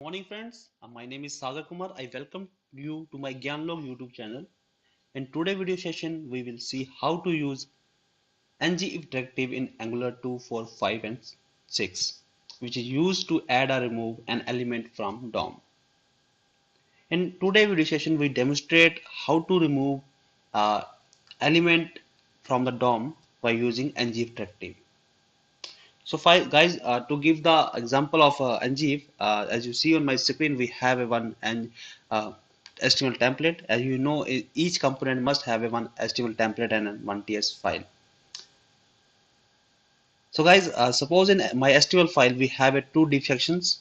Morning friends, my name is Sagar Kumar. I welcome you to my Gyanlog YouTube channel. In today's video session, we will see how to use ngIf directive in Angular 2, 4, 5 and 6, which is used to add or remove an element from DOM. In today's video session, we demonstrate how to remove uh, element from the DOM by using ngIf directive. So guys, to give the example of ngIf, as you see on my screen, we have a one and HTML template. As you know, each component must have a one HTML template and one TS file. So guys, suppose in my HTML file we have a two div sections.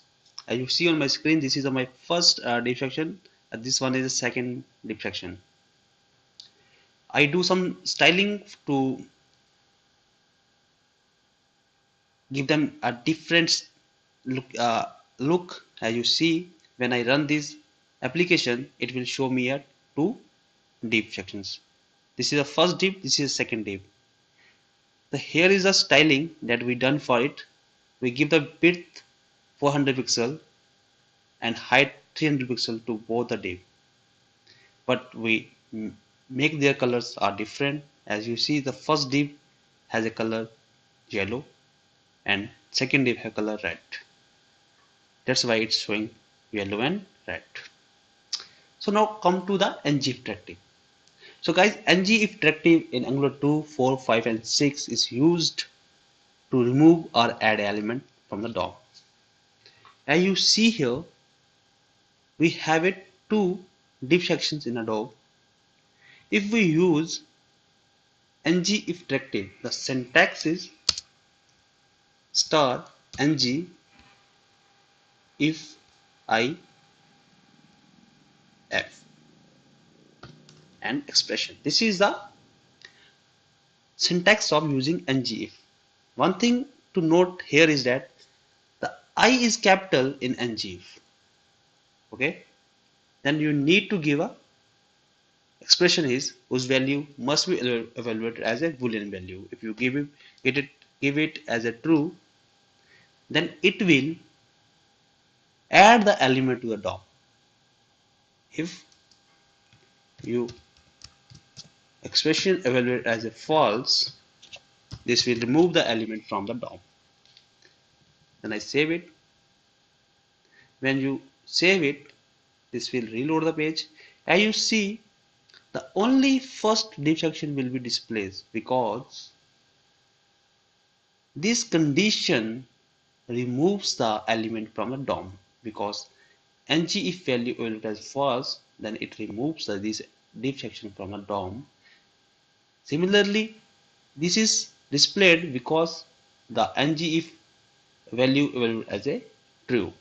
As you see on my screen, this is my first div section. This one is the second div section. I do some styling to give them a different look. As you see, when I run this application, it will show me a two div sections. This is the first div, this is the second div. Here is the styling that we done for it. We give the width 400 pixel and height 300 pixel to both the div, but we make their colors are different. As you see, the first div has a color yellow and second div has color red. That's why it's showing yellow and red. So now come to the ngIf directive. So guys, ngIf directive in Angular 2, 4, 5 and 6 is used to remove or add element from the DOM. As you see here, we have it two div sections in a DOM. If we use ngIf directive, the syntax is star ng if I f and expression. This is the syntax of using ngIf. One thing to note here is that the I is capital in ngIf. Okay, then you need to give a expression is whose value must be evaluated as a boolean value. If you give it as a true, then it will add the element to the DOM. If you expression evaluate as a false, this will remove the element from the DOM. Then I save it. When you save it, this will reload the page. As you see, the only first div section will be displayed because this condition removes the element from the DOM. Because ngIf value evaluated as false, then it removes this div section from the DOM. Similarly, this is displayed because the ngIf value evaluated as a true.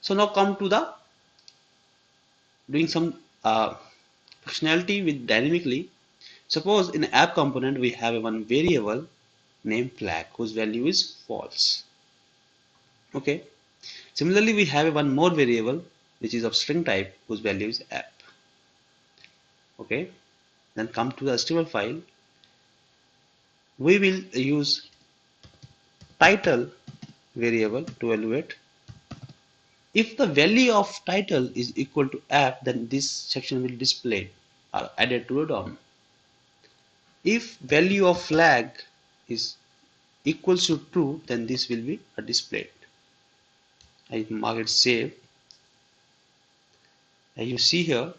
So now come to the doing some functionality with dynamically. Suppose in app component we have one variable named flag whose value is false. Okay. Similarly, we have one more variable which is of string type whose value is app. Okay. Then come to the HTML file. We will use title variable to evaluate. If the value of title is equal to app, then this section will display or added to a DOM. If value of flag is equals to true, then this will be displayed. I mark it save. As you see here,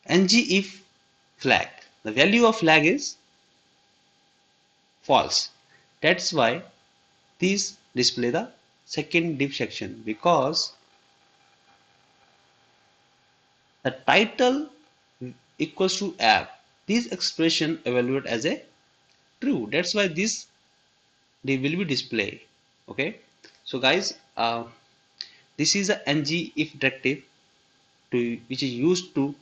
ngIf flag, the value of flag is false. That's why these display the second div section, because the title equals to app. This expression evaluate as a true. That's why this they will be displayed. Okay. So guys, this is a ngIf directive which is used to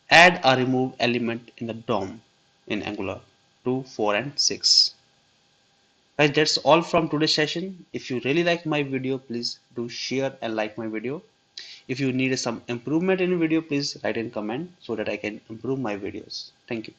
add or remove element in the DOM in Angular 2, 4 and 6. Guys, that's all from today's session. If you really like my video, please do share and like my video. If you need some improvement in video, please write in comment so that I can improve my videos. Thank you.